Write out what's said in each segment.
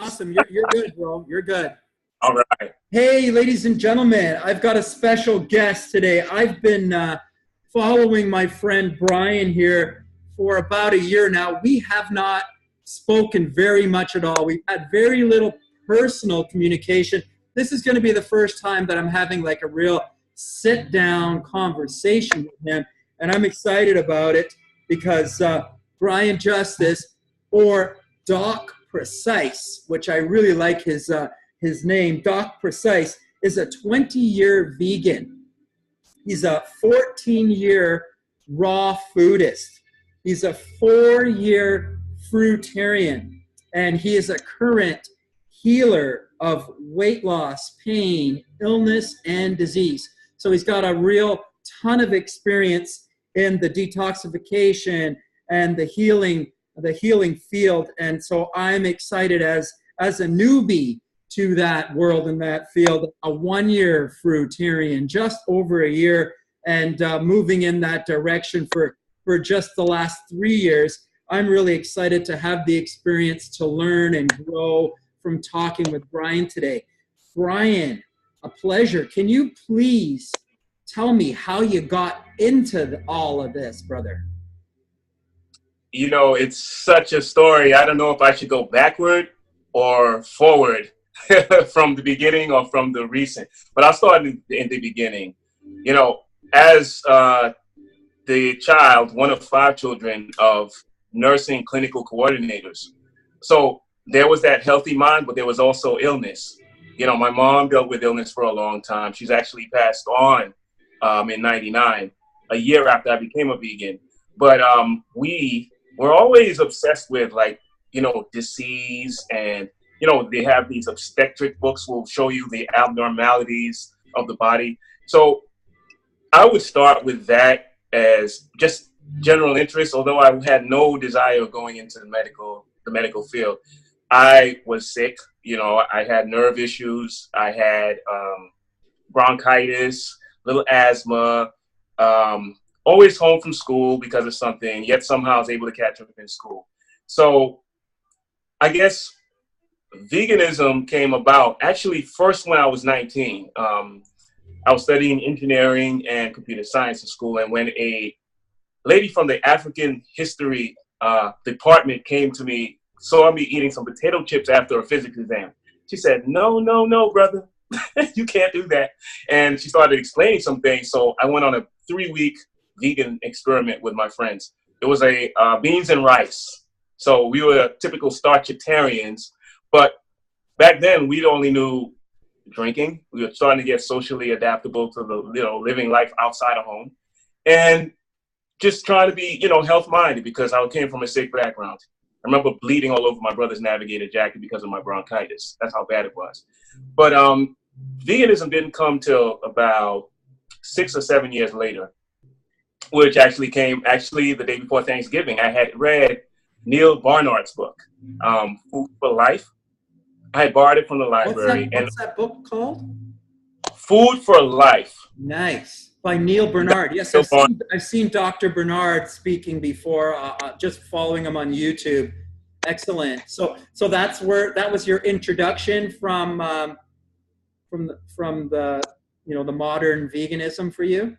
Awesome. You're good, bro. You're good. All right. Hey, ladies and gentlemen, I've got a special guest today. I've been following my friend Bryan here for about a year now. We have not spoken very much at all. We've had very little personal communication. This is going to be the first time that I'm having like a real sit-down conversation with him, and I'm excited about it because Bryan Justice, or Doc Precise, which I really like his name, Doc Precise, is a 20-year vegan. He's a 14-year raw foodist. He's a 4-year fruitarian, and he is a current healer of weight loss, pain, illness, and disease. So he's got a real ton of experience in the detoxification and the healing field. And so I'm excited as a newbie to that world and that field, a 1-year fruitarian, just over a year, and moving in that direction for just the last 3 years. I'm really excited to have the experience to learn and grow from talking with Bryan today. Bryan, a pleasure. Can you please tell me how you got into all of this, brother? You know, it's such a story. I don't know if I should go backward or forward from the beginning or from the recent, but I'll start in the beginning. You know, as the child, one of 5 children of nursing clinical coordinators. So there was that healthy mind, but there was also illness. You know, my mom dealt with illness for a long time. She's actually passed on in 99, a year after I became a vegan. But we were always obsessed with, like, you know, disease, and, you know, they have these obstetric books will show you the abnormalities of the body. So I would start with that as just general interest, although I had no desire of going into the medical field. I was sick, you know, I had nerve issues, I had bronchitis, little asthma, always home from school because of something, yet somehow I was able to catch up in school. So I guess veganism came about actually first when I was 19. I was studying engineering and computer science in school, and when a lady from the African history department came to me, saw me eating some potato chips after a physics exam. She said, no, brother, you can't do that. And she started explaining some things. So I went on a 3-week vegan experiment with my friends. It was a beans and rice. So we were typical starchitarians, but back then we only knew drinking. We were starting to get socially adaptable to the, you know, living life outside of home, and just trying to be, you know, health minded because I came from a sick background. I remember bleeding all over my brother's Navigator jacket because of my bronchitis. That's how bad it was. But veganism didn't come till about 6 or 7 years later, which actually came the day before Thanksgiving. I had read Neil Barnard's book, Food for Life. I had borrowed it from the library. What's that book called? Food for Life. Nice. By Neil Barnard. Yes, I've seen Dr. Barnard speaking before, just following him on YouTube. Excellent. So that was your introduction from the, you know, the modern veganism for you?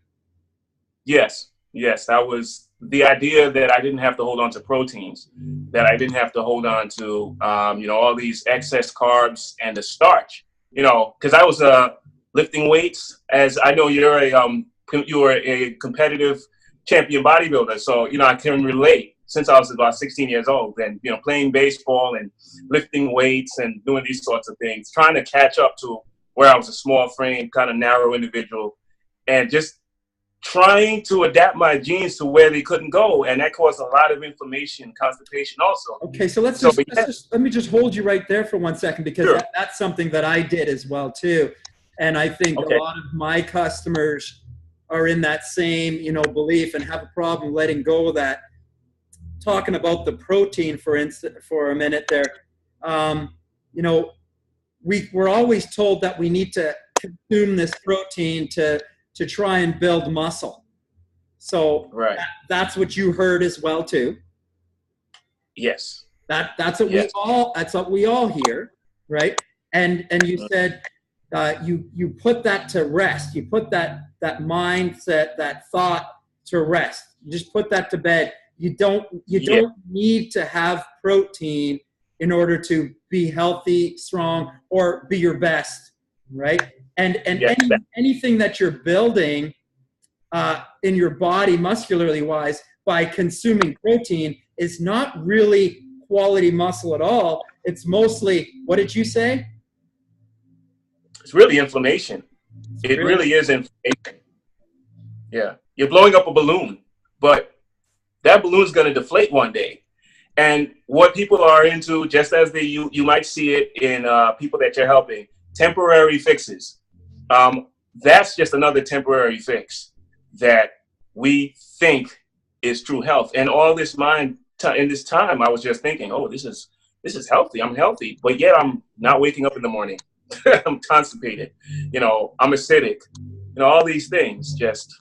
Yes. That was the idea, that I didn't have to hold on to proteins, that I didn't have to hold on to, you know, all these excess carbs and the starch, you know, because I was lifting weights. As I know, you were a competitive champion bodybuilder. So, you know, I can relate since I was about 16 years old, and, you know, playing baseball and lifting weights and doing these sorts of things, trying to catch up to where I was a small frame, kind of narrow individual, and just trying to adapt my genes to where they couldn't go. And that caused a lot of inflammation, constipation also. Okay, so let me just hold you right there for 1 second, because sure, that's something that I did as well too. And I think a lot of my customers are in that same, you know, belief and have a problem letting go of that. Talking about the protein, for instance, for a minute there, you know, we're always told that we need to consume this protein to try and build muscle. So that's what you heard as well too. Yes. That's what Yes. we all hear, right? And you said you put that to rest. You put that mindset, that thought to rest. You just put that to bed. You don't Yeah. need to have protein in order to be healthy, strong, or be your best, right? And Yes. anything that you're building in your body, muscularly wise, by consuming protein is not really quality muscle at all. It's mostly, what did you say? It's really inflammation. It Really? really is inflammation. Yeah. You're blowing up a balloon, but that balloon's going to deflate one day. And what people are into, just as you might see it in people that you're helping, temporary fixes. That's just another temporary fix that we think is true health. And all this in this time, I was just thinking, oh, this is healthy. I'm healthy, but yet I'm not waking up in the morning. I'm constipated. I'm acidic. All these things just.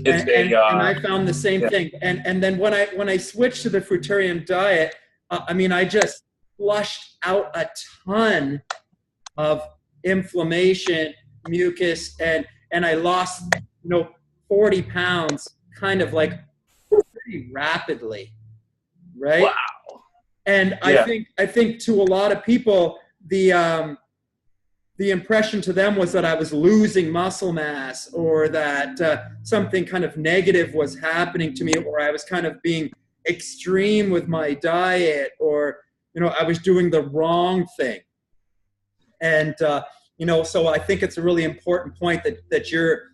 And I found the same thing. And then when I switched to the fruitarian diet, I just flushed out a ton of inflammation, mucus, and I lost 40 pounds kind of like pretty rapidly, right? Wow. And I think to a lot of people the impression to them was that I was losing muscle mass, or that something kind of negative was happening to me, or I was kind of being extreme with my diet, or I was doing the wrong thing. And so I think it's a really important point that you're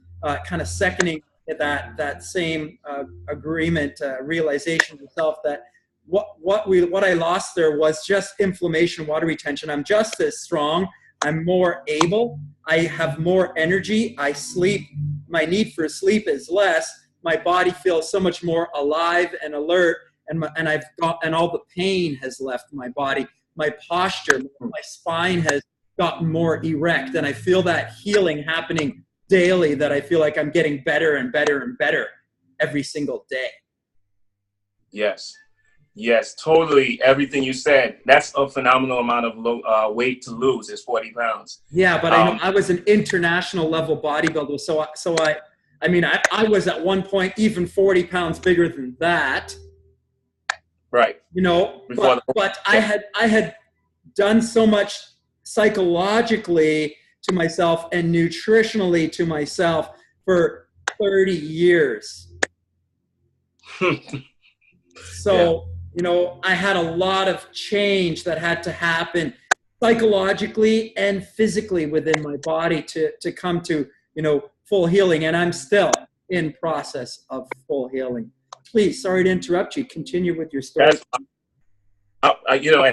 kind of seconding that same agreement, realization of yourself, that what I lost there was just inflammation, water retention. I'm just as strong. I'm more able. I have more energy. I sleep. My need for sleep is less. My body feels so much more alive and alert, and all the pain has left my body. My posture, my spine has gotten more erect, and I feel that healing happening daily, that I feel like I'm getting better and better and better every single day. Yes, totally. Everything you said. That's a phenomenal amount of weight to lose, is 40 pounds. Yeah, but I was an international level bodybuilder, so I was at one point even 40 pounds bigger than that. Right. But I had done so much psychologically to myself and nutritionally to myself for 30 years. So, I had a lot of change that had to happen psychologically and physically within my body to come to, full healing. And I'm still in process of full healing. Please, sorry to interrupt you. Continue with your story. And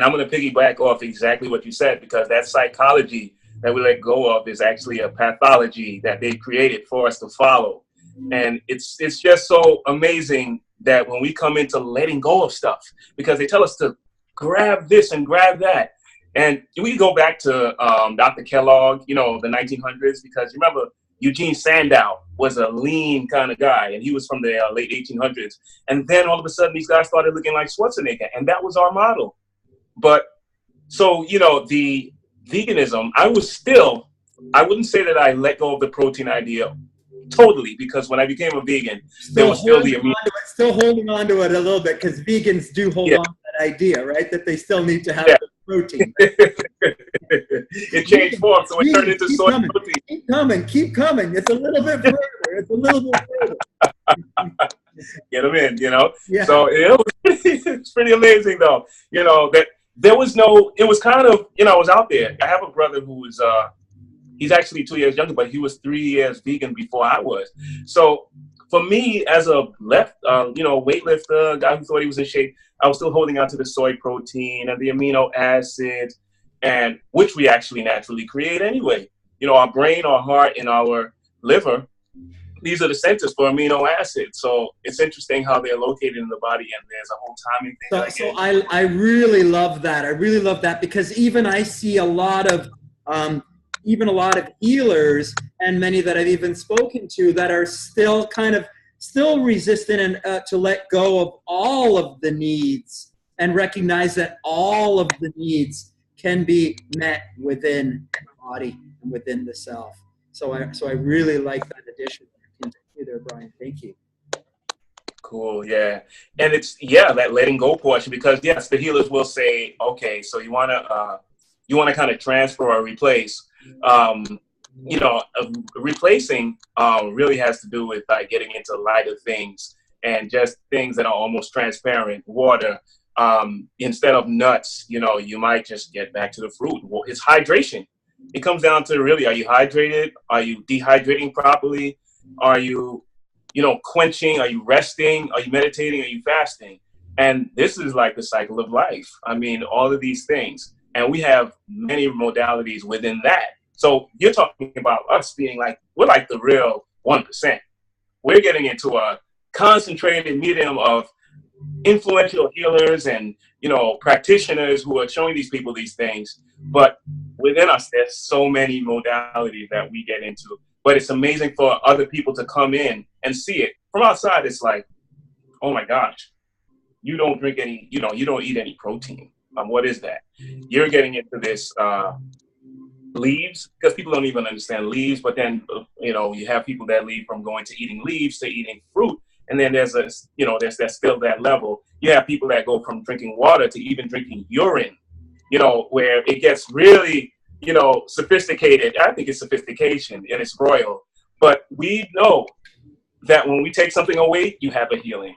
I'm going to piggyback off exactly what you said, because that psychology that we let go of is actually a pathology that they created for us to follow. And it's just so amazing that when we come into letting go of stuff, because they tell us to grab this and grab that. And we go back to Dr. Kellogg, the 1900s, because remember, Eugene Sandow was a lean kind of guy, and he was from the late 1800s. And then all of a sudden, these guys started looking like Schwarzenegger, and that was our model. But so, the veganism, I wouldn't say that I let go of the protein idea totally, because when I became a vegan, there was still still holding on to it a little bit, because vegans do hold on to that idea, right? That they still need to have the protein. Right? It changed form, so it turned into soy protein. Keep coming. It's a little bit further. Get them in, Yeah. So it's pretty amazing, though. That there was it was kind of, I was out there. I have a brother who was he's actually 2 years younger, but he was 3 years vegan before I was. So for me, as a weightlifter, guy who thought he was in shape, I was still holding on to the soy protein and the amino acids, and which we actually naturally create anyway. Our brain, our heart, and our liver, these are the centers for amino acids. So it's interesting how they're located in the body, and there's a whole timing thing. So I really love that. I really love that, because even I see a lot of healers, and many that I've even spoken to, that are still resistant and to let go of all of the needs and recognize that all of the needs can be met within the body and within the self. So I really like that addition there, Bryan. Thank you. Cool, yeah. And it's, yeah, that letting go portion, because yes, the healers will say, okay, so you wanna kind of transfer or replace. Replacing really has to do with getting into lighter things and just things that are almost transparent, water. Instead of nuts, you might just get back to the fruit. Well, it's hydration. It comes down to, really, are you hydrated? Are you dehydrating properly? Are you, quenching? Are you resting? Are you meditating? Are you fasting? And this is like the cycle of life. I mean, all of these things. And we have many modalities within that. So you're talking about us being like, we're like the real 1%. We're getting into a concentrated medium of influential healers and, practitioners who are showing these people these things. But within us, there's so many modalities that we get into. But it's amazing for other people to come in and see it. From outside, it's like, oh my gosh, you don't drink any, you don't eat any protein. What is that? You're getting into this leaves, because people don't even understand leaves. But then, you have people that leave from going to eating leaves to eating fruit. And then there's still that level. You have people that go from drinking water to even drinking urine, where it gets really, sophisticated. I think it's sophistication and it's royal. But we know that when we take something away, you have a healing.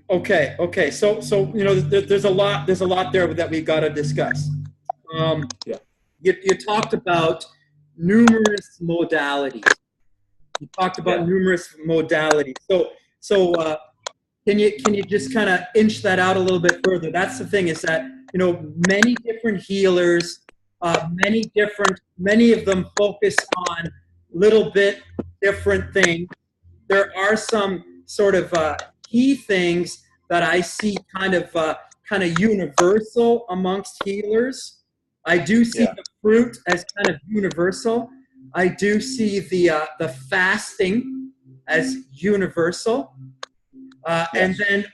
Okay. So there's a lot there that we've got to discuss. Yeah. You talked about numerous modalities. So can you just kind of inch that out a little bit further? That's the thing, is that many different healers, many of them focus on little bit different things. There are some sort of key things that I see kind of universal amongst healers. I do see the fruit as kind of universal. I do see the fasting as universal. And then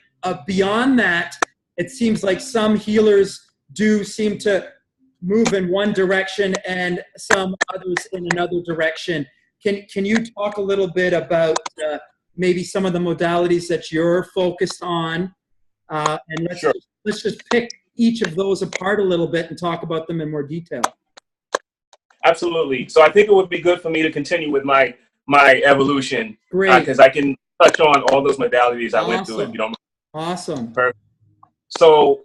beyond that, it seems like some healers do seem to move in one direction and some others in another direction. Can you talk a little bit about maybe some of the modalities that you're focused on? And let's just pick each of those apart a little bit and talk about them in more detail. Absolutely. So I think it would be good for me to continue with my evolution. Great. Because I can touch on all those modalities I went through, if you don't mind. Awesome. Perfect. So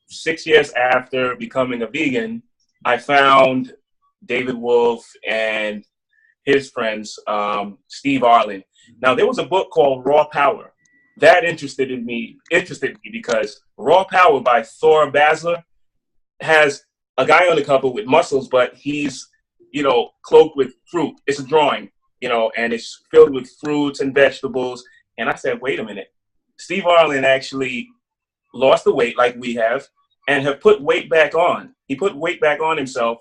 6 years after becoming a vegan, I found David Wolf and his friends, Steve Arlen. Now, there was a book called Raw Power that interested me because Raw Power by Thor Basler has a guy on the cover with muscles, but he's, cloaked with fruit. It's a drawing, and it's filled with fruits and vegetables. And I said, wait a minute. Steve Arlen actually lost the weight like we have and have put weight back on. He put weight back on himself.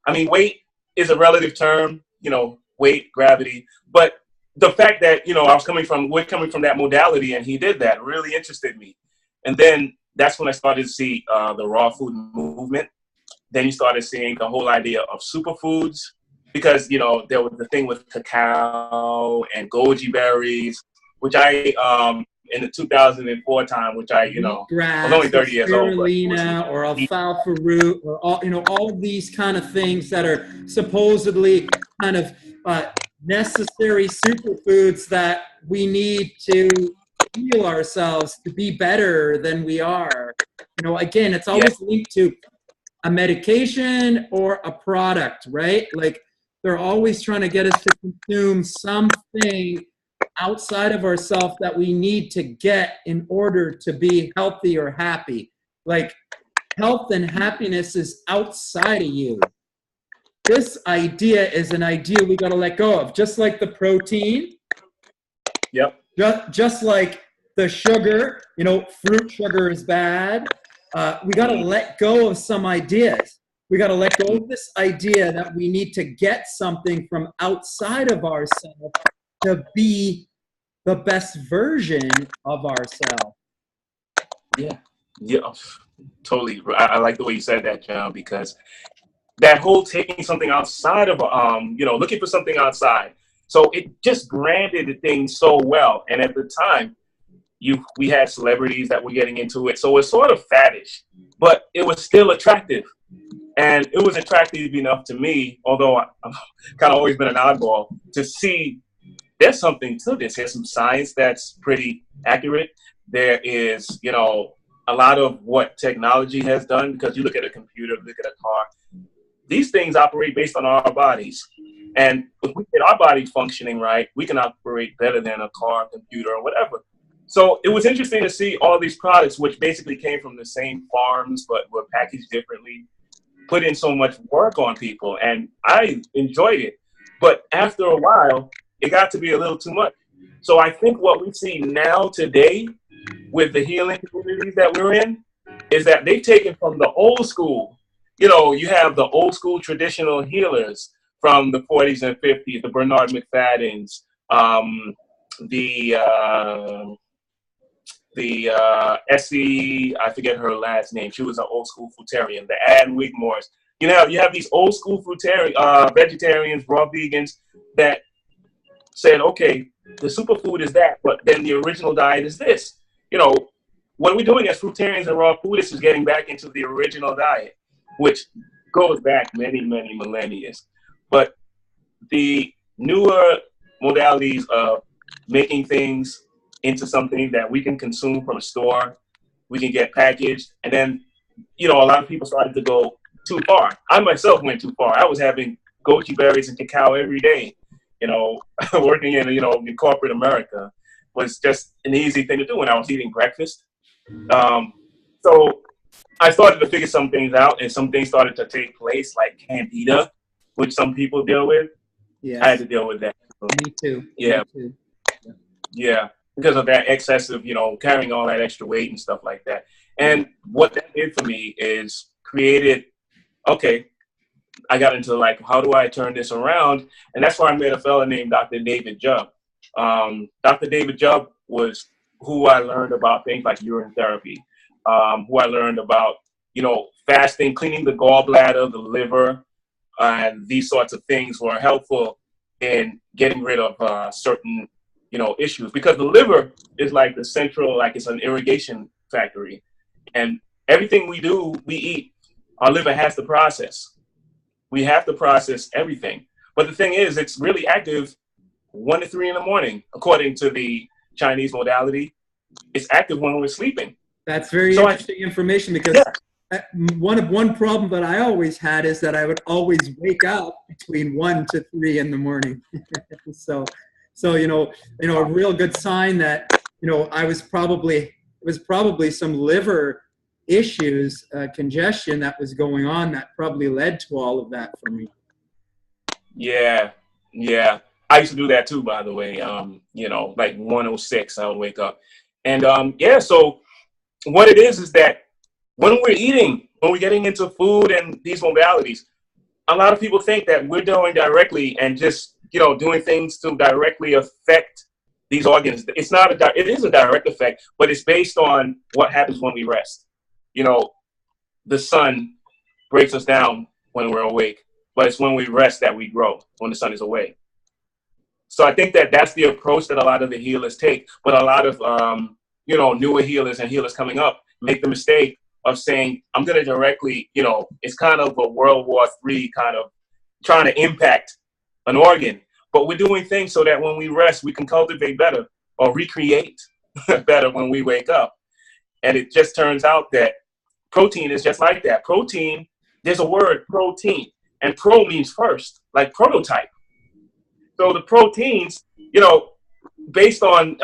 Weight is a relative term, weight, gravity. But the fact that, we're coming from that modality, and he did that, really interested me. And then that's when I started to see the raw food movement. Then you started seeing the whole idea of superfoods, because, there was the thing with cacao and goji berries, which I, in the 2004 time, which I, grass, I was only 30 years old. Spirulina or alfalfa root, or all of these kind of things that are supposedly kind of necessary superfoods that we need to heal ourselves, to be better than we are. Again, it's always linked to a medication or a product, right? Like, they're always trying to get us to consume something outside of ourselves that we need to get in order to be healthy or happy. Like, health and happiness is outside of you. This idea is an idea we got to let go of, just like the protein. Yep. Just like the sugar, fruit sugar is bad. We got to let go of some ideas. We got to let go of this idea that we need to get something from outside of ourselves to be the best version of ourselves. Yeah, yeah, totally. I like the way you said that, John, because that whole taking something outside of, looking for something outside. So it just branded the thing so well. And at the time, we had celebrities that were getting into it. So it's sort of faddish, but it was still attractive. And it was attractive enough to me, although I've kind of always been an oddball, to see there's something to this. There's some science that's pretty accurate. There is, a lot of what technology has done, because you look at a computer, look at a car, these things operate based on our bodies. And if we get our bodies functioning right, we can operate better than a car, computer, or whatever. So it was interesting to see all these products, which basically came from the same farms, but were packaged differently, put in so much work on people. And I enjoyed it. But after a while, it got to be a little too much. So I think what we see now today with the healing communities that we're in is that they've taken from the old school. You have the old school traditional healers from the 40s and 50s, the Bernard McFadden's, the Essie, I forget her last name. She was an old school fruitarian, the Ann Wigmores. You have these old school vegetarians, raw vegans that said, okay, the superfood is that, but then the original diet is this. What we're doing as fruitarians and raw foodists is getting back into the original diet, which goes back many, many millennia. But the newer modalities of making things into something that we can consume from a store, we can get packaged, and then, a lot of people started to go too far. I myself went too far. I was having goji berries and cacao every day, working in corporate America was just an easy thing to do when I was eating breakfast. So I started to figure some things out, and some things started to take place, like candida, which some people deal with. Yes. I had to deal with that. Me too. Yeah. Me too. Yeah. Because of that excessive, carrying all that extra weight and stuff like that. And what that did for me is created, okay, I got into how do I turn this around? And that's why I met a fella named Dr. David Jubb. Dr. David Jubb was who I learned about things like urine therapy, who I learned about, fasting, cleaning the gallbladder, the liver, and these sorts of things were helpful in getting rid of certain, issues. Because the liver is like the central, it's an irrigation factory. And everything we do, we eat, our liver has to process. We have to process everything. But the thing is, it's really active 1 to 3 in the morning, according to the Chinese modality. It's active when we're sleeping. That's very interesting information, because one problem that I always had is that I would always wake up between 1 to 3 in the morning. So a real good sign that it was probably some liver issues, congestion that was going on that probably led to all of that for me. Yeah. I used to do that too, by the way. 1:06, I would wake up. And so what it is that when we're eating, when we're getting into food and these modalities, a lot of people think that we're doing directly and just, doing things to directly affect these organs. It is a direct effect, but it's based on what happens when we rest. The sun breaks us down when we're awake, but it's when we rest that we grow, when the sun is away. So I think that that's the approach that a lot of the healers take, but a lot of, newer healers and healers coming up make the mistake of saying, I'm going to directly, it's kind of a World War III kind of trying to impact an organ, but we're doing things so that when we rest, we can cultivate better or recreate better when we wake up. And it just turns out that protein is just like that. Protein, there's a word, protein, and pro means first, like prototype. So the proteins, based on,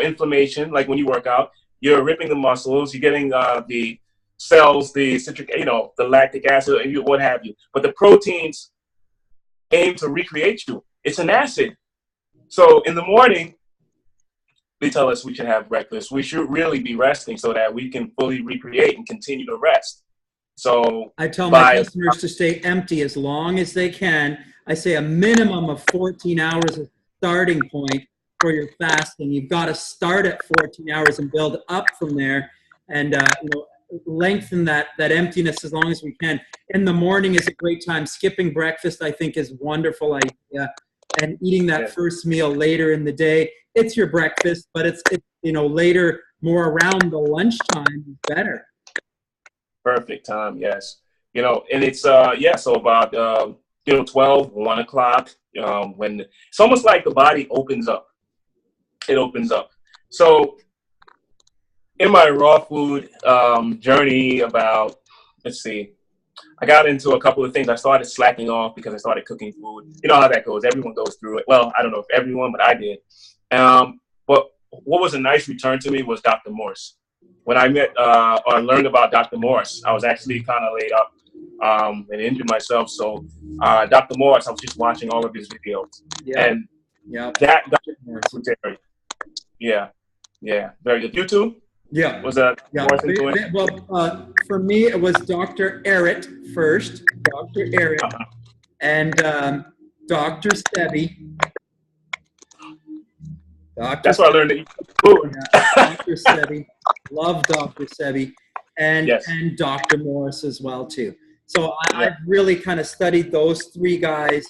inflammation, like when you work out, you're ripping the muscles, you're getting the cells, the citric, the lactic acid, what have you. But the proteins aim to recreate you. It's an acid. So in the morning, they tell us we should have breakfast. We should really be resting so that we can fully recreate and continue to rest. So I tell my customers to stay empty as long as they can. I say a minimum of 14 hours is starting point for your fasting. You've got to start at 14 hours and build up from there. and lengthen that emptiness as long as we can. In the morning is a great time. Skipping breakfast, I think, is a wonderful idea, and eating that first meal later in the day. It's your breakfast, but it's later, more around the lunchtime is better. Perfect time, yes. And it's so about 12, 1 o'clock, when it's almost like the body opens up. It opens up. So in my raw food journey, about, I got into a couple of things. I started slacking off because I started cooking food. You know how that goes. Everyone goes through it. Well, I don't know if everyone, but I did. But what was a nice return to me was Dr. Morse. When I met or learned about Dr. Morse, I was actually kind of laid up and injured myself. So Dr. Morse, I was just watching all of his videos. And that got fruitarian. Yeah, very good. You too? Yeah. Was that Morse influence? Well, for me, it was Dr. Errett first, Dr. Errett, and Dr. Sebi. That's why I learned to eat food. Dr. Sebi. Love Dr. Sebi. And Dr. Morris as well, too. So I've really kind of studied those three guys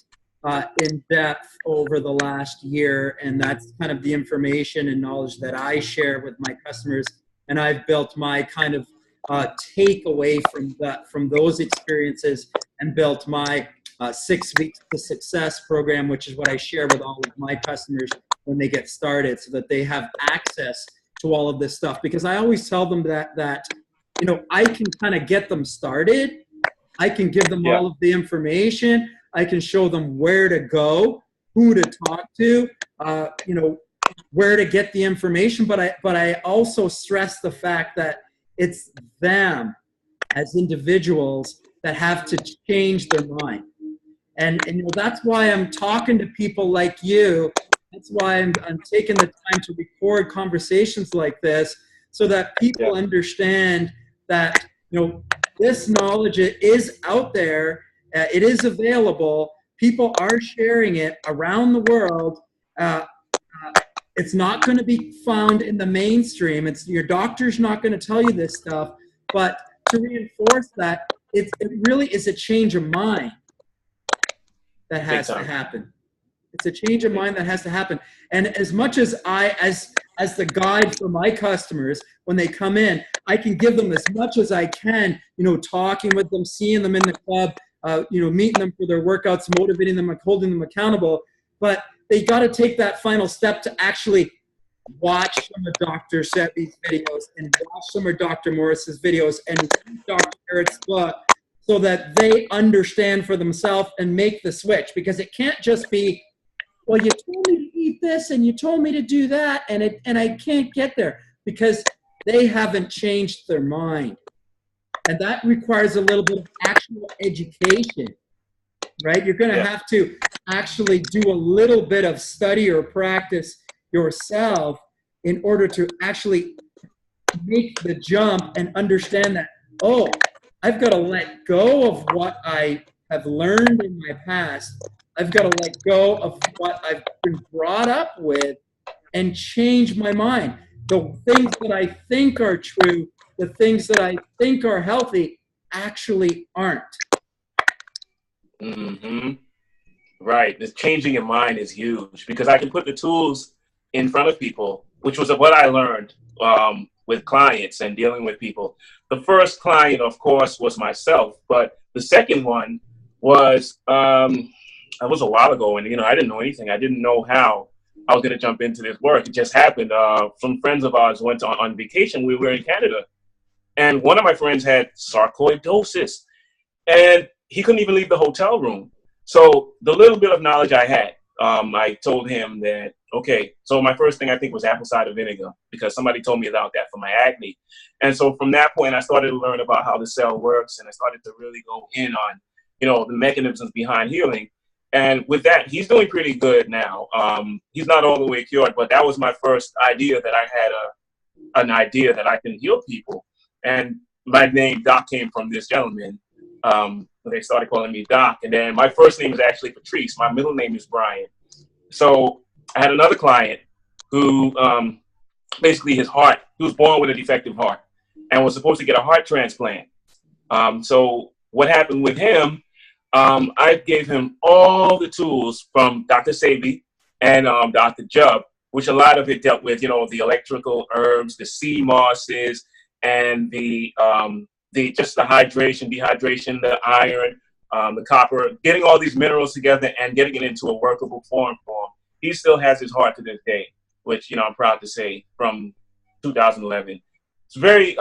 in depth over the last year, and that's kind of the information and knowledge that I share with my customers. And I've built my kind of takeaway from those experiences, and built my 6 Weeks to Success program, which is what I share with all of my customers when they get started, so that they have access to all of this stuff. Because I always tell them that I can kind of get them started. I can give them all of the information. I can show them where to go, who to talk to, where to get the information. But I also stress the fact that it's them as individuals that have to change their mind. And that's why I'm talking to people like you. That's why I'm taking the time to record conversations like this, so that people understand that this knowledge is out there. It is available. People are sharing it around the world. It's not going to be found in the mainstream. Your doctor's not going to tell you this stuff. But to reinforce that, it really is a change of mind that has to happen. It's a change of mind that has to happen. And as much as as the guide for my customers, when they come in, I can give them as much as I can, talking with them, seeing them in the club, meeting them for their workouts, motivating them, holding them accountable. But they got to take that final step to actually watch some of Dr. Sebi's videos, and watch some of Dr. Morris's videos, and read Dr. Eric's book, so that they understand for themselves and make the switch. Because it can't just be, well, you told me to eat this and you told me to do that, and I can't get there, because they haven't changed their mind. And that requires a little bit of actual education, right? You're going to have to actually do a little bit of study or practice yourself in order to actually make the jump and understand that, oh, I've got to let go of what I have learned in my past. I've got to let go of what I've been brought up with and change my mind. The things that I think are true, the things that I think are healthy, actually aren't. Mm-hmm. Right. This changing your mind is huge, because I can put the tools in front of people, which was what I learned with clients and dealing with people. The first client, of course, was myself, but the second one was that was a while ago, and I didn't know anything. I didn't know how I was going to jump into this work. It just happened. Some friends of ours went on vacation. We were in Canada, and one of my friends had sarcoidosis, and he couldn't even leave the hotel room. So the little bit of knowledge I had, I told him that, okay, so my first thing I think was apple cider vinegar, because somebody told me about that for my acne. And so from that point, I started to learn about how the cell works, and I started to really go in on, the mechanisms behind healing. And with that, he's doing pretty good now. He's not all the way cured, but that was my first idea, that I had an idea that I can heal people. And my name, Doc, came from this gentleman. They started calling me Doc. And then my first name is actually Patrice. My middle name is Bryan. So I had another client who basically he was born with a defective heart. and was supposed to get a heart transplant. So what happened with him, I gave him all the tools from Dr. Sabi and Dr. Jubb, which a lot of it dealt with, the electrical herbs, the sea mosses, and the just the dehydration, the iron, the copper, getting all these minerals together and getting it into a workable form for him. He still has his heart to this day, which, I'm proud to say, from 2011. It's very,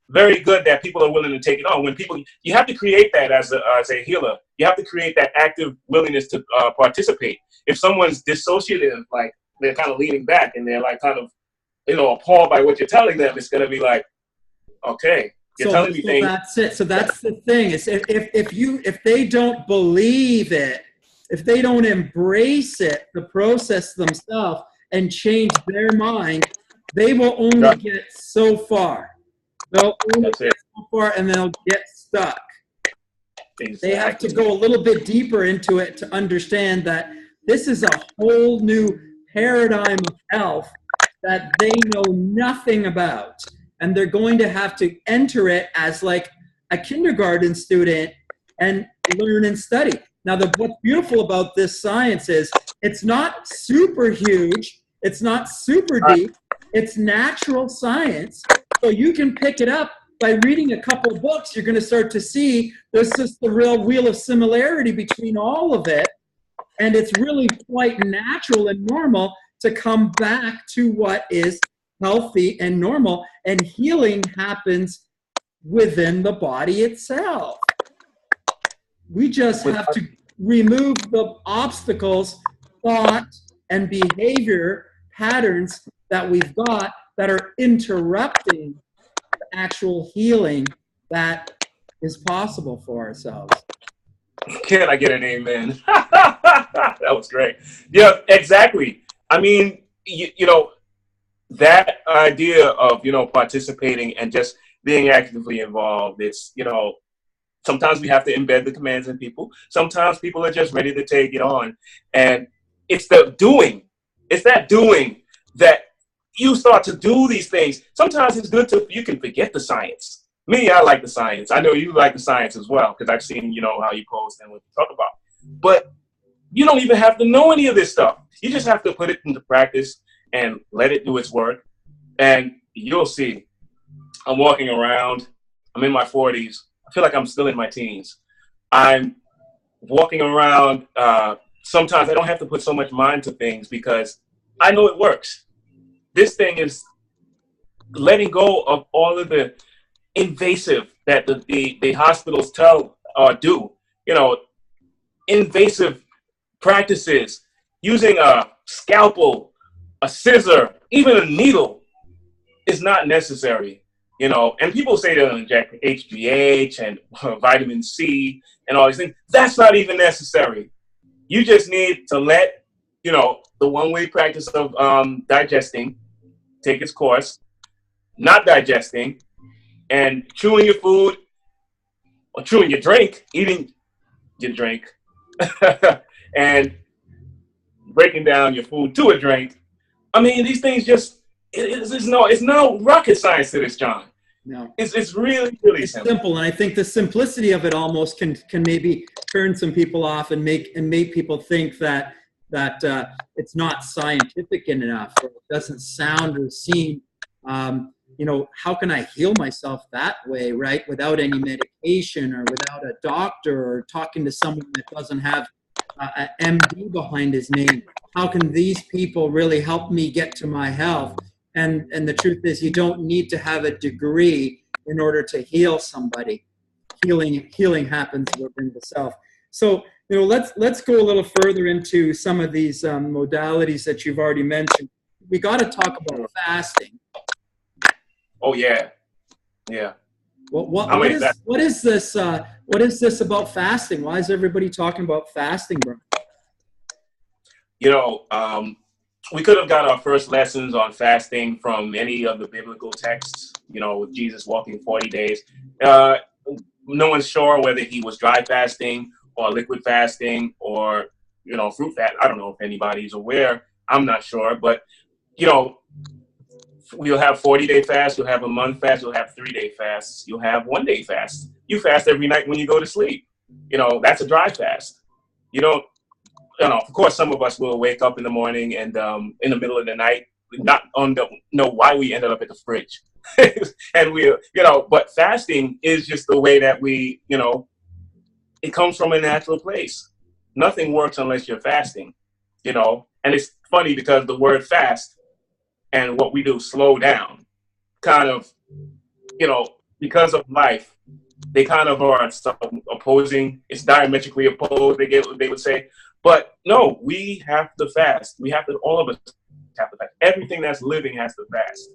very good that people are willing to take it on. When people, you have to create that as a healer. You have to create that active willingness to participate. If someone's dissociative, like they're kind of leaning back and they're like kind of, appalled by what you're telling them, it's going to be like, okay, you're telling me things. That's it. So that's the thing is if they don't believe it, if they don't embrace it, the process themselves and change their mind, they will only get so far. They'll only get so far and they'll get stuck. Exactly. They have to go a little bit deeper into it to understand that this is a whole new paradigm of health that they know nothing about. And they're going to have to enter it as like a kindergarten student and learn and study. Now, what's beautiful about this science is it's not super huge. It's not super deep. It's natural science. So you can pick it up by reading a couple books. You're going to start to see this is the real wheel of similarity between all of it. And it's really quite natural and normal to come back to what is healthy and normal. And healing happens within the body itself. We just have to remove the obstacles, thought, and behavior patterns that we've got that are interrupting the actual healing that is possible for ourselves. Can I get an amen? That was great. Yeah, exactly. I mean, that idea of, participating and just being actively involved, it's, sometimes we have to embed the commands in people. Sometimes people are just ready to take it on. And it's the doing. It's that doing that you start to do these things. Sometimes it's good you can forget the science. Me, I like the science. I know you like the science as well, because I've seen, how you post and what you talk about. But you don't even have to know any of this stuff. You just have to put it into practice and let it do its work. And you'll see. I'm walking around. I'm in my 40s. I feel like I'm still in my teens. I'm walking around. Sometimes I don't have to put so much mind to things because I know it works. This thing is letting go of all of the invasive that the hospitals tell or do. Invasive practices, using a scalpel, a scissor, even a needle is not necessary. And people say they'll inject HGH and vitamin C and all these things. That's not even necessary. You just need to let, the one-way practice of digesting take its course, not digesting, and chewing your food or chewing your drink, eating your drink, and breaking down your food to a drink. I mean, these things just, it's no rocket science to this, John. No, it's really, really simple. And I think the simplicity of it almost can maybe turn some people off and make people think that it's not scientific enough, or it doesn't sound or seem. How can I heal myself that way, right? Without any medication or without a doctor or talking to someone that doesn't have an MD behind his name. How can these people really help me get to my health? And the truth is, you don't need to have a degree in order to heal somebody. Healing happens within the self. So, let's go a little further into some of these modalities that you've already mentioned. We got to talk about fasting. Oh yeah, yeah. What is this? What is this about fasting? Why is everybody talking about fasting, bro? We could have got our first lessons on fasting from any of the biblical texts. With Jesus walking 40 days. No one's sure whether he was dry fasting or liquid fasting or fruit fast. I don't know if anybody's aware. I'm not sure, but You'll have 40-day fast, you'll have a month fast, you'll have 3-day fasts, you'll have 1-day fast. You fast every night when you go to sleep. That's a dry fast. Of course, some of us will wake up in the morning and in the middle of the night, not know why we ended up at the fridge. And but fasting is just the way that it comes from a natural place. Nothing works unless you're fasting, and it's funny because the word fast and what we do, slow down, kind of, because of life, they kind of are opposing. It's diametrically opposed, they would say. But no, we have to fast. All of us have to fast. Everything that's living has to fast,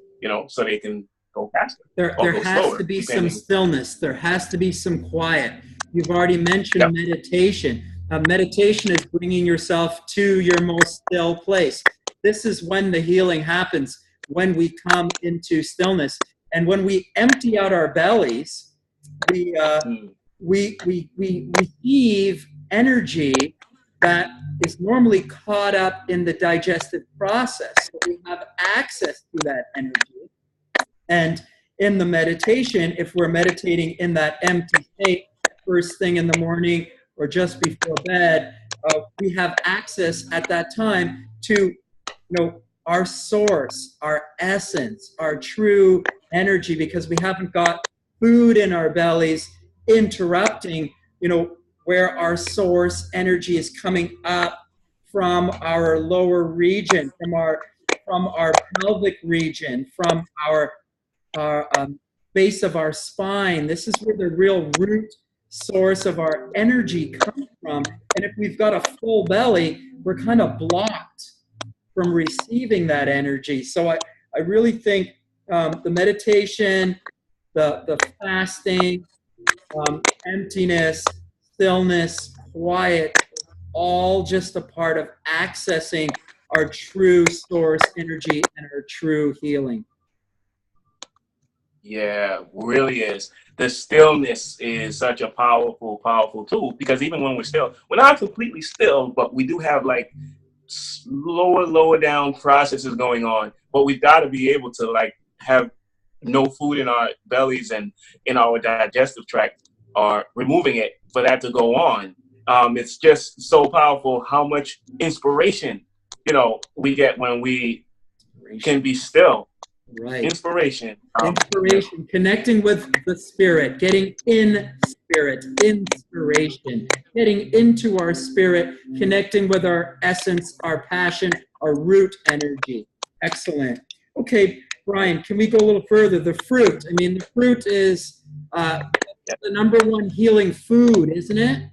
so they can go faster. There has to be some stillness. There has to be some quiet. You've already mentioned meditation. Meditation is bringing yourself to your most still place. This is when the healing happens, when we come into stillness. And when we empty out our bellies, we receive energy that is normally caught up in the digestive process. So we have access to that energy. And in the meditation, if we're meditating in that empty state, first thing in the morning or just before bed, we have access at that time to our source, our essence, our true energy, because we haven't got food in our bellies interrupting, where our source energy is coming up from our lower region, from our pelvic region, from our base of our spine. This is where the real root source of our energy comes from. And if we've got a full belly, we're kind of blocked from receiving that energy. So I really think the meditation, the fasting, emptiness, stillness, quiet, all just a part of accessing our true source energy and our true healing. Yeah, really is. The stillness is such a powerful, powerful tool, because even when we're still, we're not completely still, but we do have like lower down processes going on. But we've got to be able to have no food in our bellies and in our digestive tract, or removing it for that to go on. It's just so powerful how much inspiration, we get when we can be still. Right. Inspiration. Connecting with the spirit, getting in spirit, inspiration, getting into our spirit, connecting with our essence, our passion, our root energy. Excellent. Okay, Bryan, can we go a little further? The fruit. The fruit is the number one healing food, isn't it?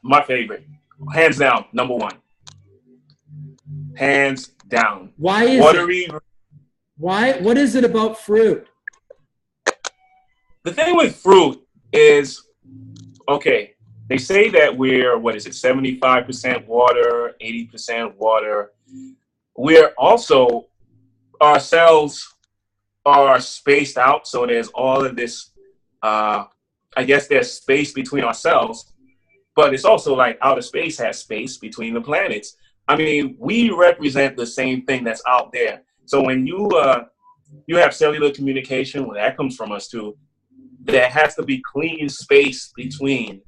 My favorite. Hands down, number one. Hands down. Why is it? What is it about fruit? The thing with fruit is, okay, they say that we're, 75% water, 80% water. We're also, our cells are spaced out, so there's all of this, I guess there's space between our cells, but it's also like outer space has space between the planets. We represent the same thing that's out there. So when you have cellular communication, well, that comes from us too. There has to be clean space between.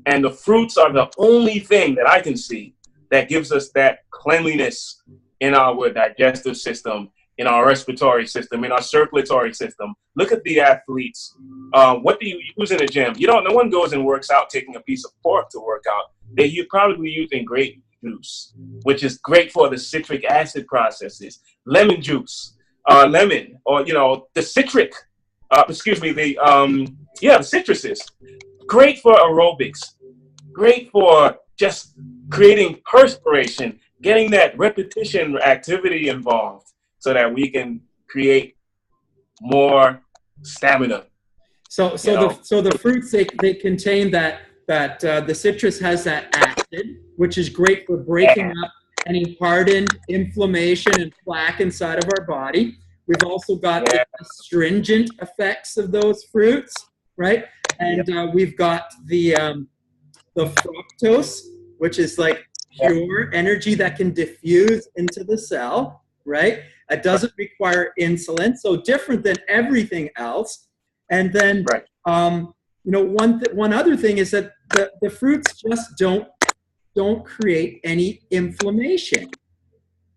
And the fruits are the only thing that I can see that gives us that cleanliness in our digestive system, in our respiratory system, in our circulatory system. Look at the athletes. What do you use in the gym? No one goes and works out taking a piece of pork to work out. You're probably using grape juice, which is great for the citric acid processes. Lemon juice, lemon, or the citric, the citruses. Great for aerobics. Great for just creating perspiration, getting that repetition activity involved, so that we can create more stamina. So the fruits they contain that the citrus has that acid, which is great for breaking up any hardened inflammation and plaque inside of our body. We've also got the astringent effects of those fruits, right? And we've got the fructose, which is like pure energy that can diffuse into the cell, right? It doesn't require insulin, so different than everything else. And then, Right. One other thing is that the fruits just don't create any inflammation.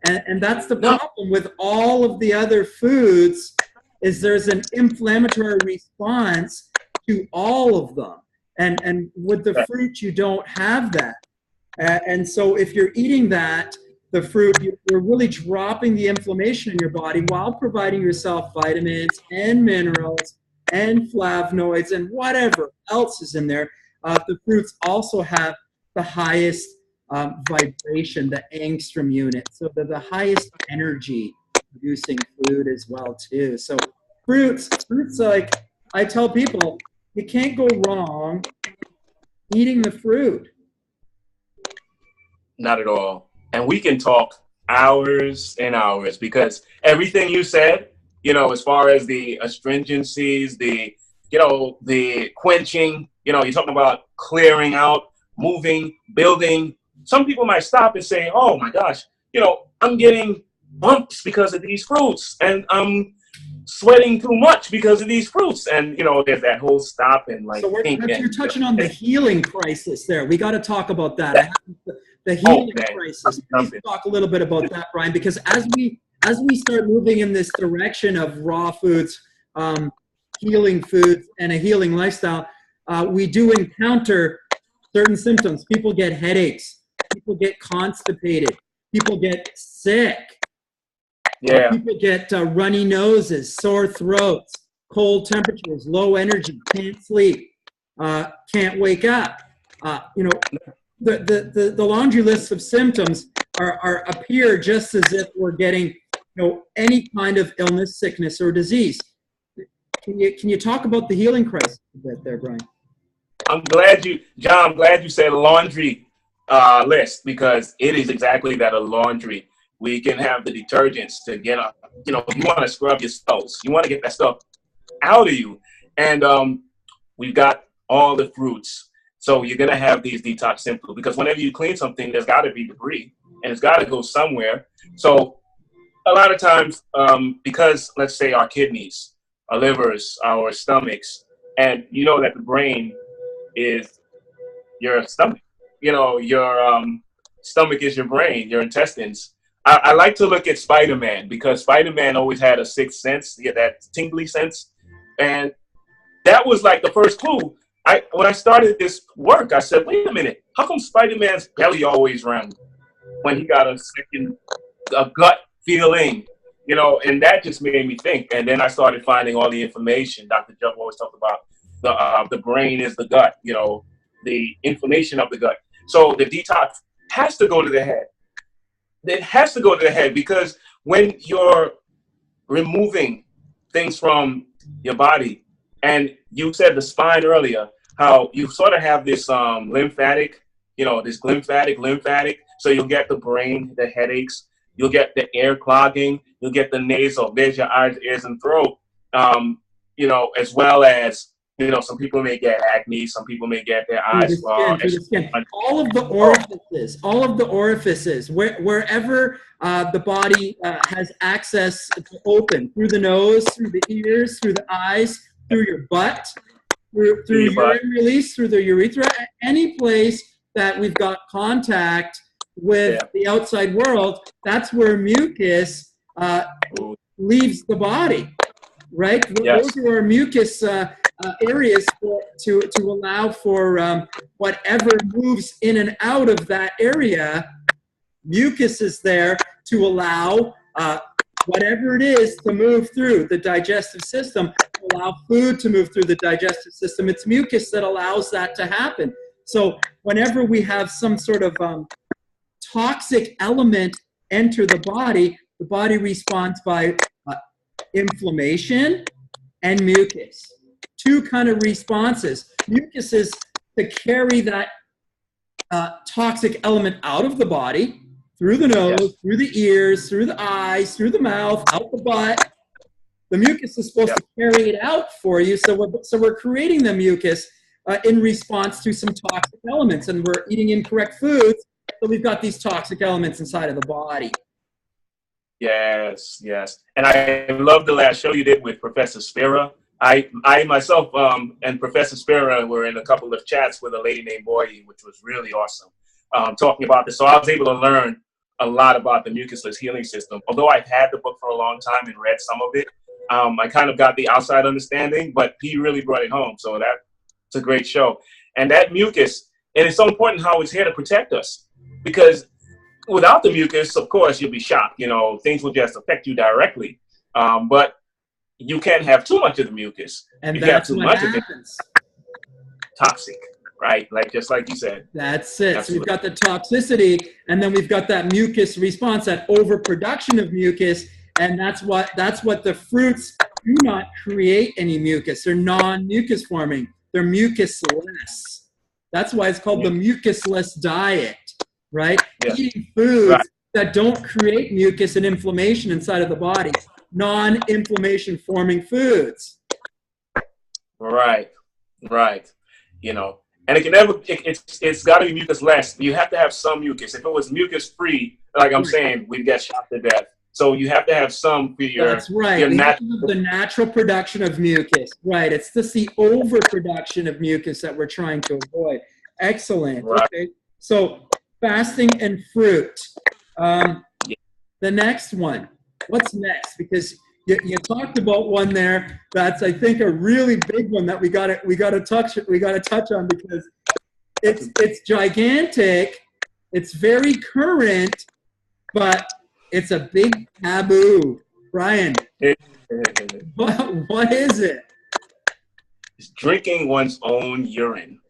And that's the problem with all of the other foods, is there's an inflammatory response to all of them. And with the fruit, you don't have that. And so if you're eating the fruit, you're really dropping the inflammation in your body while providing yourself vitamins and minerals and flavonoids and whatever else is in there. The fruits also have the highest vibration, the angstrom unit. So they're the highest energy producing food as well too. So fruits, like I tell people, you can't go wrong eating the fruit. Not at all. And we can talk hours and hours, because everything you said, as far as the astringencies, the quenching, you're talking about clearing out, moving, building. Some people might stop and say, oh my gosh, I'm getting bumps because of these fruits, and I'm sweating too much because of these fruits. And, there's that whole stop and like. So you're touching on the healing crisis there. We got to talk about that. The healing crisis. Please talk a little bit about that, Bryan, because as we start moving in this direction of raw foods, healing foods, and a healing lifestyle, we do encounter certain symptoms. People get headaches. People get constipated. People get sick. Yeah. People get runny noses, sore throats, cold temperatures, low energy, can't sleep, can't wake up. The laundry list of symptoms appear just as if we're getting any kind of illness, sickness, or disease. Can you talk about the healing crisis a bit there, Bryan? I'm glad you said laundry list, because it is exactly that, a laundry. We can have the detergents to get up. You want to scrub your stoves. You want to get that stuff out of you. And we've got all the fruits. So you're going to have these detox symptoms, because whenever you clean something, there's got to be debris, and it's got to go somewhere. So a lot of times, because let's say our kidneys, our livers, our stomachs, and that the brain is your stomach. Your stomach is your brain, your intestines. I like to look at Spider-Man, because Spider-Man always had a sixth sense, that tingly sense. And that was like the first clue. When I started this work, I said, wait a minute, how come Spider-Man's belly always round when he got a gut feeling? And that just made me think. And then I started finding all the information. Dr. Jupp always talked about the brain is the gut, the inflammation of the gut. So the detox has to go to the head. It has to go to the head, because when you're removing things from your body, and you said the spine earlier, how you sort of have this lymphatic, so you'll get the brain, the headaches, you'll get the air clogging, you'll get the nasal, there's your eyes, ears, and throat, as well as, some people may get acne, some people may get their eyes raw. All of the orifices, wherever the body has access to open, through the nose, through the ears, through the eyes, through your butt, through urine release, through the urethra, any place that we've got contact with the outside world, that's where mucus leaves the body, right? Yes. Those are our mucus areas to allow for whatever moves in and out of that area. Mucus is there to allow whatever it is to move through the digestive system, to allow food to move through the digestive system. It's mucus that allows that to happen. So whenever we have some sort of toxic element enter the body responds by inflammation and mucus. Two kind of responses. Mucus is to carry that toxic element out of the body, through the nose, through the ears, through the eyes, through the mouth, out the butt. The mucus is supposed to carry it out for you. So we're creating the mucus in response to some toxic elements, and we're eating incorrect foods. So we've got these toxic elements inside of the body. Yes, yes. And I love the last show you did with Professor Spira. I myself and Professor Spira were in a couple of chats with a lady named Boye, which was really awesome, talking about this. So I was able to learn a lot about the mucusless healing system. Although I've had the book for a long time and read some of it, I kind of got the outside understanding, but he really brought it home. So that's a great show. And that mucus, and it's so important how it's here to protect us, because without the mucus, of course, you'll be shocked. You know, things will just affect you directly. But you can't have too much of the mucus. And if you have that's too what much happens. of it, toxic, right? Just like you said. That's it. Absolutely. So we've got the toxicity, and then we've got that mucus response, that overproduction of mucus, and that's what the fruits do not create any mucus. They're non-mucus forming. They're mucusless. That's why it's called the mucusless diet, right? Yeah. Eating foods that don't create mucus and inflammation inside of the body. Non-inflammation forming foods. Right. You know, and it can never. It's got to be mucus less. You have to have some mucus. If it was mucus free, like I'm saying, we'd get shot to death. So you have to have some for your. That's right. Your the natural production of mucus. Right. It's just the overproduction of mucus that we're trying to avoid. Excellent. Right. Okay. So fasting and fruit. The next one. What's next? Because you talked about one there that's, I think, a really big one that we got to touch on, because it's gigantic, it's very current, but it's a big taboo. Bryan, what is it? It's drinking one's own urine.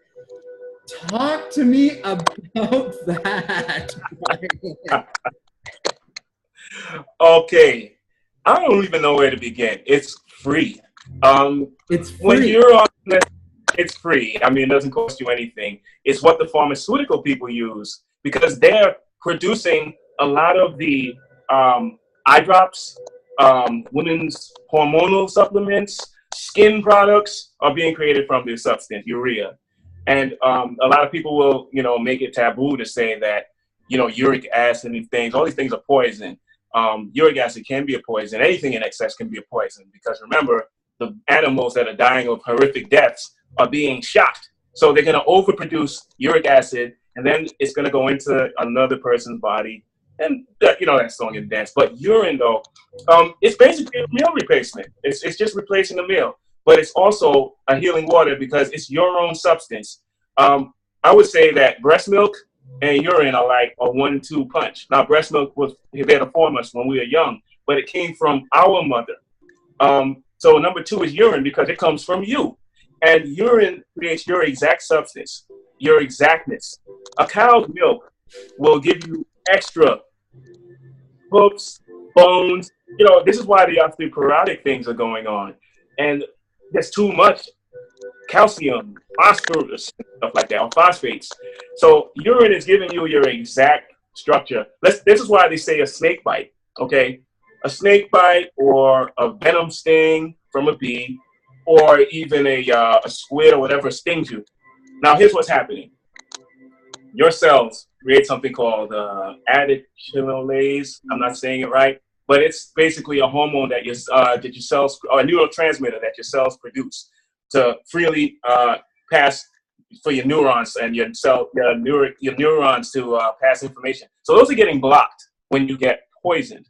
Talk to me about that. Okay, I don't even know where to begin. It's free. It's free. When you're on it, it's free. I mean, it doesn't cost you anything. It's what the pharmaceutical people use, because they're producing a lot of the eye drops, women's hormonal supplements, skin products are being created from this substance, urea. And a lot of people will, make it taboo to say that, uric acid and things, all these things are poison. Uric acid can be a poison. Anything in excess can be a poison, because remember, the animals that are dying of horrific deaths are being shot. So they're going to overproduce uric acid, and then it's going to go into another person's body. And that song and dance. But urine, though, it's basically a meal replacement. It's just replacing a meal. But it's also a healing water, because it's your own substance. I would say that breast milk and urine are like a 1-2 punch. Now, breast milk was there to form us when we were young, but it came from our mother. So number 2 is urine, because it comes from you. And urine creates your exact substance, your exactness. A cow's milk will give you extra hooks, bones. This is why the osteoporotic things are going on. And there's too much calcium, phosphorus, stuff like that, or phosphates. So urine is giving you your exact structure. This is why they say a snake bite, okay? A snake bite or a venom sting from a bee, or even a squid or whatever stings you. Now, here's what's happening. Your cells create something called adenosinase. I'm not saying it right, but it's basically a hormone that your cells, or a neurotransmitter that your cells produce to freely pass for your neurons and your neurons to pass information. So those are getting blocked when you get poisoned.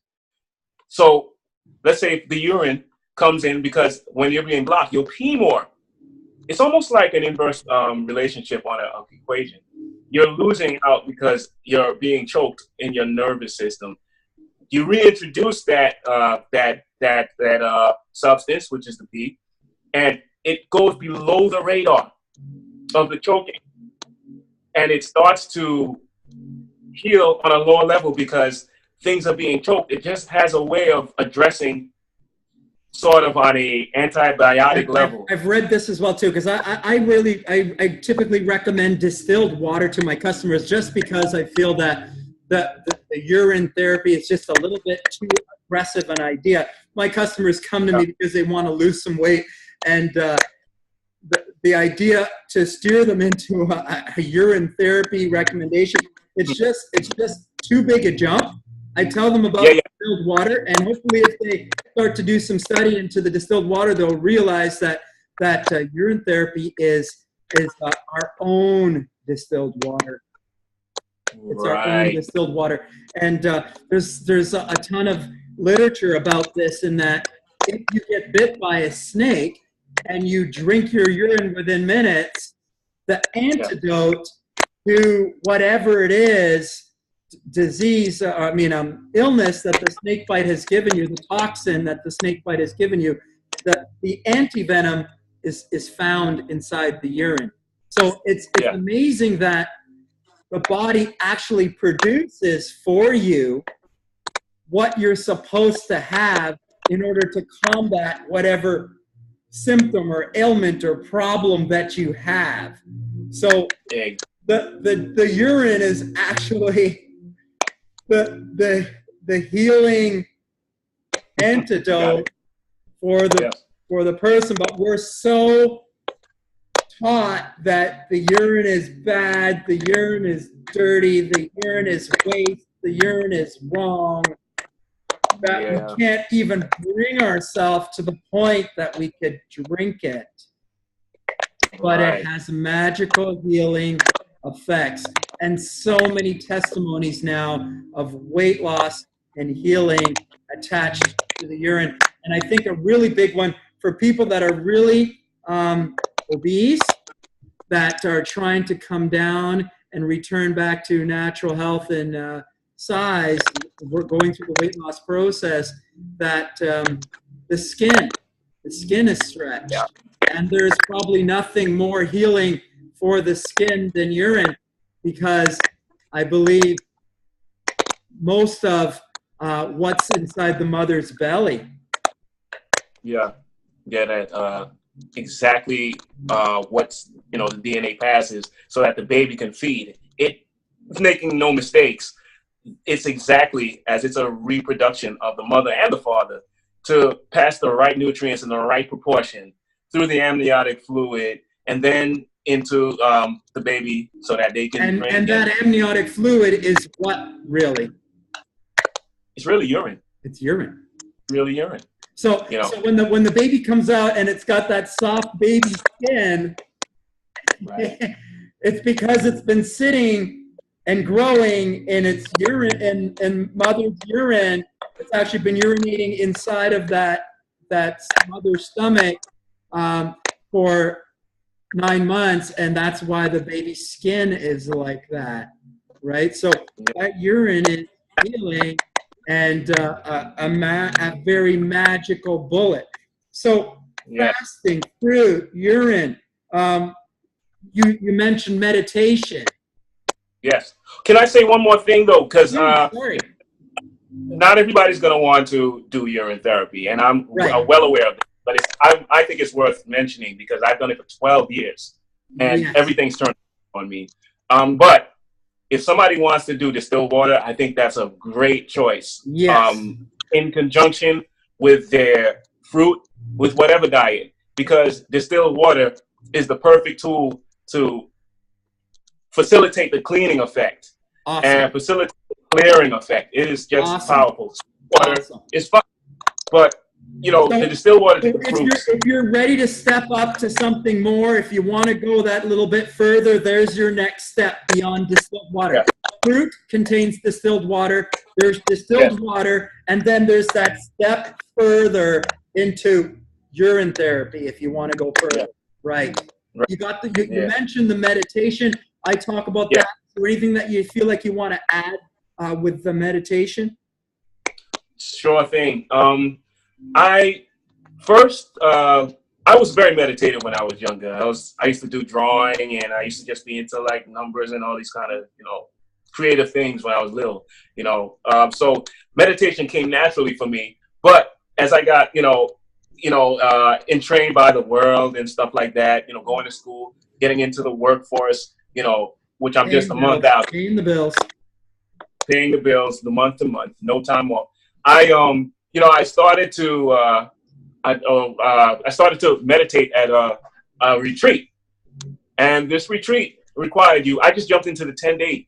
So let's say the urine comes in, because when you're being blocked, you'll pee more. It's almost like an inverse relationship on an equation. You're losing out because you're being choked in your nervous system. You reintroduce that substance, which is the pee, and it goes below the radar of the choking, and it starts to heal on a lower level because things are being choked. It just has a way of addressing sort of on a antibiotic level. I've read this as well too, because I typically recommend distilled water to my customers, just because I feel that the urine therapy is just a little bit too aggressive an idea. My customers come to me because they want to lose some weight, and the idea to steer them into a urine therapy recommendation, it's just too big a jump. I tell them about distilled water, and hopefully if they start to do some study into the distilled water, they'll realize that urine therapy is our own distilled water. It's our own distilled water. And there's a ton of literature about this, in that if you get bit by a snake and you drink your urine within minutes, the antidote to whatever it is, disease, illness that the snake bite has given you, the toxin that the snake bite has given you, the antivenom is found inside the urine. So it's amazing that the body actually produces for you what you're supposed to have in order to combat whatever symptom or ailment or problem that you have. So the urine is actually the healing antidote for the person, but we're so taught that the urine is bad, the urine is dirty, the urine is waste, the urine is wrong, that we can't even bring ourselves to the point that we could drink it. But it has magical healing effects, and so many testimonies now of weight loss and healing attached to the urine. And I think a really big one for people that are really obese, that are trying to come down and return back to natural health and size. We're going through the weight loss process, that the skin is stretched, and there's probably nothing more healing for the skin than urine, because I believe most of what's inside the mother's belly. That exactly what's the DNA passes so that the baby can feed. It's making no mistakes. It's exactly as it's a reproduction of the mother and the father to pass the right nutrients in the right proportion through the amniotic fluid and then into the baby so that they can drink. And that amniotic fluid is what, really? It's really urine. It's urine. Really urine. So when the baby comes out and it's got that soft baby skin, it's because it's been sitting and growing in its urine, and mother's urine. It's actually been urinating inside of that mother's stomach for 9 months, and that's why the baby's skin is like that, right? So that urine is healing, and a very magical bullet. So fasting, fruit, urine. You mentioned meditation. Yes. Can I say one more thing though? Because not everybody's going to want to do urine therapy, and I'm well aware of it. But I think it's worth mentioning because I've done it for 12 years, and everything's turned on me. But if somebody wants to do distilled water, I think that's a great choice. Yes. In conjunction with their fruit, with whatever diet, because distilled water is the perfect tool to facilitate the cleaning effect and facilitate the clearing effect. It is just powerful. Water is fun, but the distilled water. If you're ready to step up to something more, if you want to go that little bit further, there's your next step beyond distilled water. Yeah. Fruit contains distilled water. There's distilled water, and then there's that step further into urine therapy. If you want to go further, right? You got you mentioned the meditation. I talk about that. Is there anything that you feel like you want to add with the meditation? Sure thing. I was very meditative when I was younger. I used to do drawing, and I used to just be into like numbers and all these kind of creative things when I was little. So meditation came naturally for me. But as I got entrained by the world and stuff like that, going to school, getting into the workforce, which I'm just a month out. Paying the bills, the month to month, no time off. I started to meditate at a retreat, and this retreat required I just jumped into the 10-day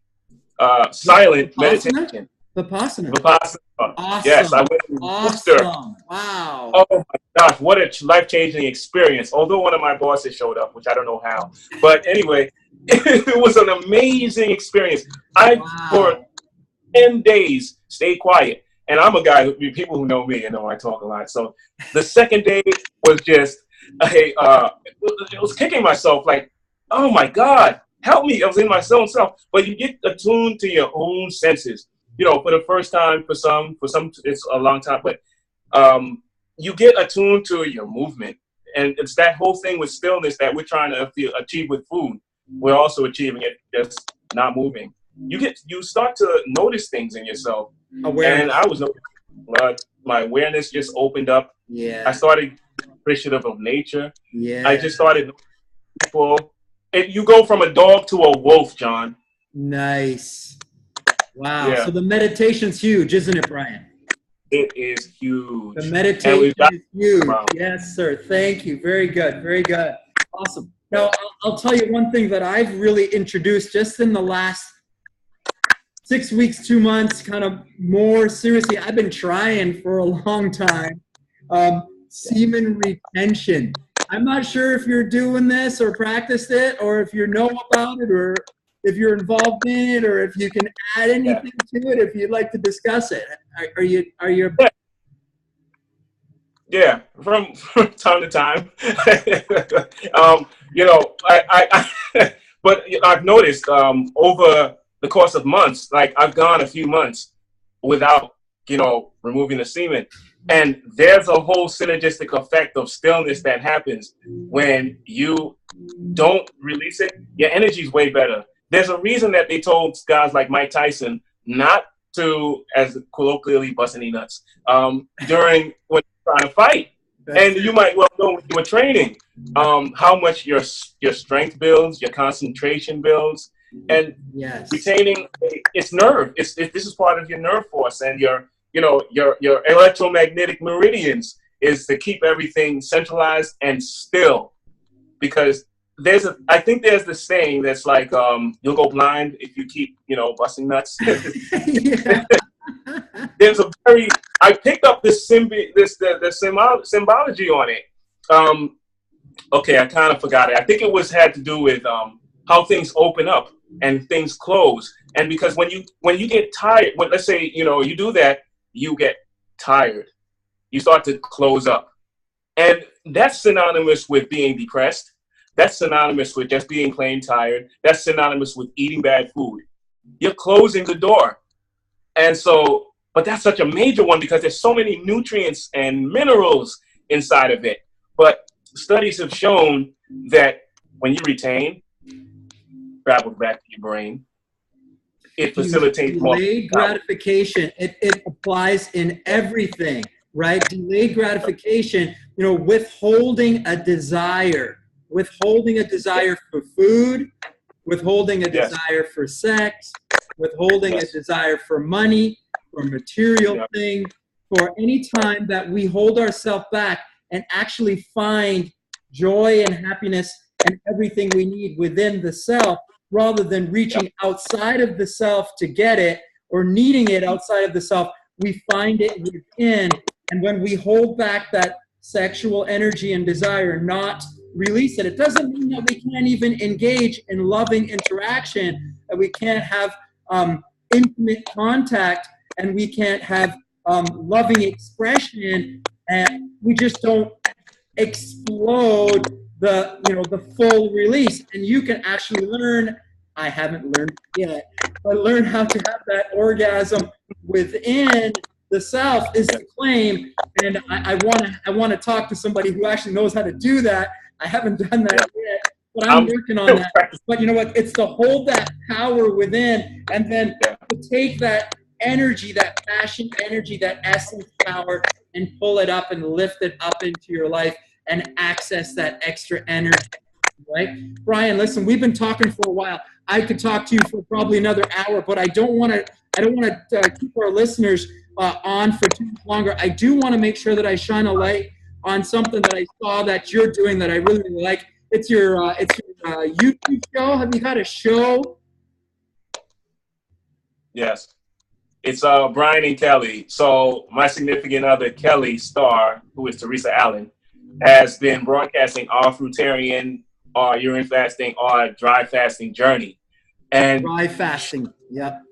silent meditation. Vipassana. Vipassana. Awesome. Yes, I went to Worcester. Awesome. Wow. Oh my gosh, what a life-changing experience. Although one of my bosses showed up, which I don't know how. But anyway, it was an amazing experience. For 10 days, stayed quiet. And I'm a guy who, people who know me, you know I talk a lot. So the second day was just, it was kicking myself like, oh my God, help me. I was in my own self. But you get attuned to your own senses. You know, for the first time, for some, it's a long time, but you get attuned to your movement. And it's that whole thing with stillness that we're trying to achieve with food. We're also achieving it just not moving. You start to notice things in yourself. Awareness. And I was noticing, my awareness just opened up. Yeah. I started appreciative of nature. Yeah. I just started people. You go from a dog to a wolf, John. Nice. Wow. Yeah. So the meditation's huge, isn't it, Bryan? It is huge. The meditation is huge. Yes, sir. Thank you. Very good. Very good. Awesome. Now, I'll tell you one thing that I've really introduced just in the last 6 weeks, 2 months, kind of more seriously. I've been trying for a long time. Semen retention. I'm not sure if you're doing this or practiced it, or if you know about it, or if you're involved in it, or if you can add anything to it, if you'd like to discuss it. Are you? Yeah, from time to time. You know, but I've noticed over the course of months, like I've gone a few months without, removing the semen. And there's a whole synergistic effect of stillness that happens when you don't release it. Your energy's way better. There's a reason that they told guys like Mike Tyson not to, as colloquially, bust any nuts during when you're trying to fight. And you might well know when you were training how much your strength builds, your concentration builds, and retaining its nerve. This is part of your nerve force, and your electromagnetic meridians is to keep everything centralized and still. Because I think there's this saying that's like, you'll go blind if you keep, busting nuts. There's I picked up this symbology on it. Okay, I kind of forgot it. I think it had to do with how things open up and things close. And because when you get tired, let's say, you do that, you get tired. You start to close up. And that's synonymous with being depressed. That's synonymous with just being plain tired. That's synonymous with eating bad food. You're closing the door. And so, but that's such a major one because there's so many nutrients and minerals inside of it. But studies have shown that when you retain, travel back to your brain, it facilitates more. Delayed gratification, it applies in everything, right? Delayed gratification, withholding a desire for food, withholding a desire for sex, withholding a desire for money, for material things, for any time that we hold ourselves back and actually find joy and happiness and everything we need within the self, rather than reaching outside of the self to get it or needing it outside of the self, we find it within. And when we hold back that sexual energy and desire, not release it, it doesn't mean that we can't even engage in loving interaction, that we can't have intimate contact, and we can't have loving expression, and we just don't explode the full release. And you can actually learn, I haven't learned yet, but learn how to have that orgasm within the self is the claim. And I want to talk to somebody who actually knows how to do that. I haven't done that yet, but I'm working on that. But you know what? It's to hold that power within, and then to take that energy, that passion energy, that essence power, and pull it up and lift it up into your life and access that extra energy, right? Bryan, listen, we've been talking for a while. I could talk to you for probably another hour, but I don't want to keep our listeners on for too much longer. I do want to make sure that I shine a light on something that I saw that you're doing that I really, really like. It's your YouTube show. Have you got a show? Yes. It's Bryan and Kelly. So my significant other, Kelly Starr, who is Teresa Allen, has been broadcasting our fruitarian, our urine fasting, our dry fasting journey. And dry fasting, yep.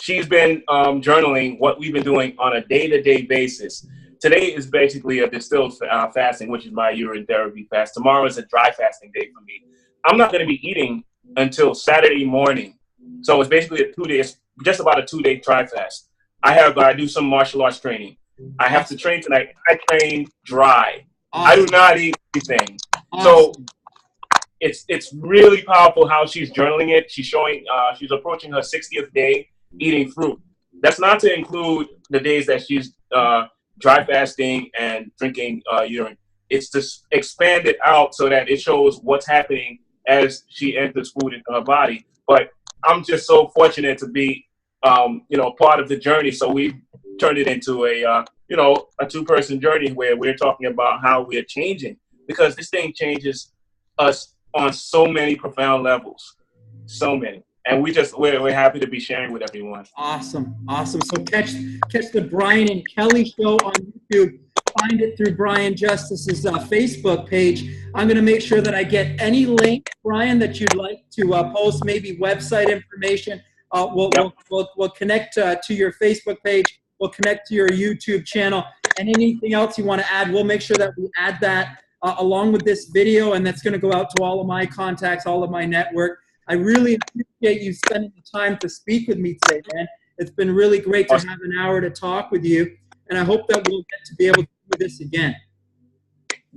She's been journaling what we've been doing on a day-to-day basis. Today is basically a distilled fasting, which is my urine therapy fast. Tomorrow is a dry fasting day for me. I'm not going to be eating until Saturday morning. So it's basically a 2 days, just about a 2-day dry fast. I do some martial arts training. I have to train tonight. I train dry. Awesome. I do not eat anything. Awesome. So it's really powerful how she's journaling it. She's showing she's approaching her 60th day eating fruit. That's not to include the days that she's dry fasting and drinking urine. It's to expand it out so that it shows what's happening as she enters food into her body. But I'm just so fortunate to be, part of the journey. So we turned it into a 2-person journey where we're talking about how we're changing, because this thing changes us on so many profound levels, so many. And we're happy to be sharing with everyone. Awesome. So catch the Bryan and Kelly show on YouTube. Find it through Bryan Justice's Facebook page. I'm going to make sure that I get any link, Bryan, that you'd like to post, maybe website information. We'll connect to your Facebook page. We'll connect to your YouTube channel, and anything else you want to add, we'll make sure that we add that along with this video, and that's going to go out to all of my contacts, all of my network. I really appreciate you spending the time to speak with me today, man. It's been really great to have an hour to talk with you, and I hope that we'll get to be able to do this again.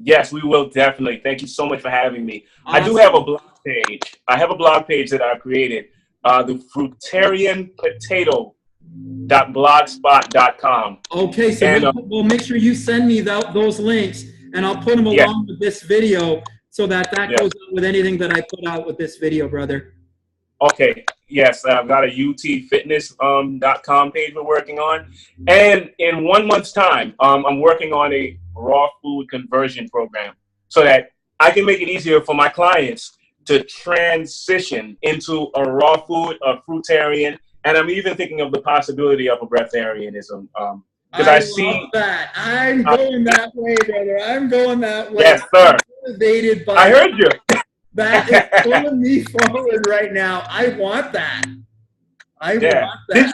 Yes, we will definitely. Thank you so much for having me. Awesome. I do have a blog page. I have a blog page that I've created, the fruitarianpotato.blogspot.com. Okay, so we'll make sure you send me those links, and I'll put them along with this video, so that goes out with anything that I put out with this video, brother. Okay. Yes, I've got a utfitness.com page we're working on. And in 1 month's time, I'm working on a raw food conversion program so that I can make it easier for my clients to transition into a raw food, a fruitarian, and I'm even thinking of the possibility of a breatharianism. Because I see that. I'm going that way, brother. I'm going that way. Yes, sir. I heard you. That is pulling me forward right now. I want that. I want that.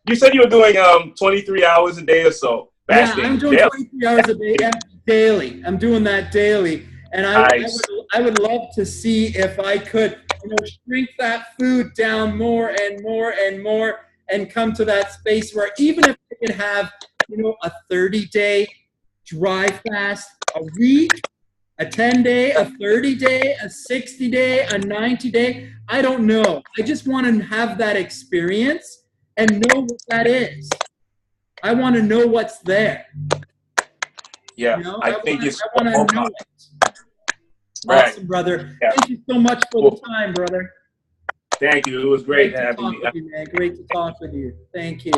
You said you were doing 23 hours a day or so fasting. Yeah, I'm doing 23 hours a day daily. I'm doing that daily. And I would love to see if I could shrink that food down more and more and more, and come to that space where even if I could have a 30-day dry fast a week, a 10-day, a 30-day, a 60-day, a 90-day. I don't know. I just want to have that experience and know what that is. I want to know what's there. Yeah, I want to know it. Right. Awesome, brother. Yeah. Thank you so much for the time, brother. Thank you. It was great having me. Great to talk with you. Thank you.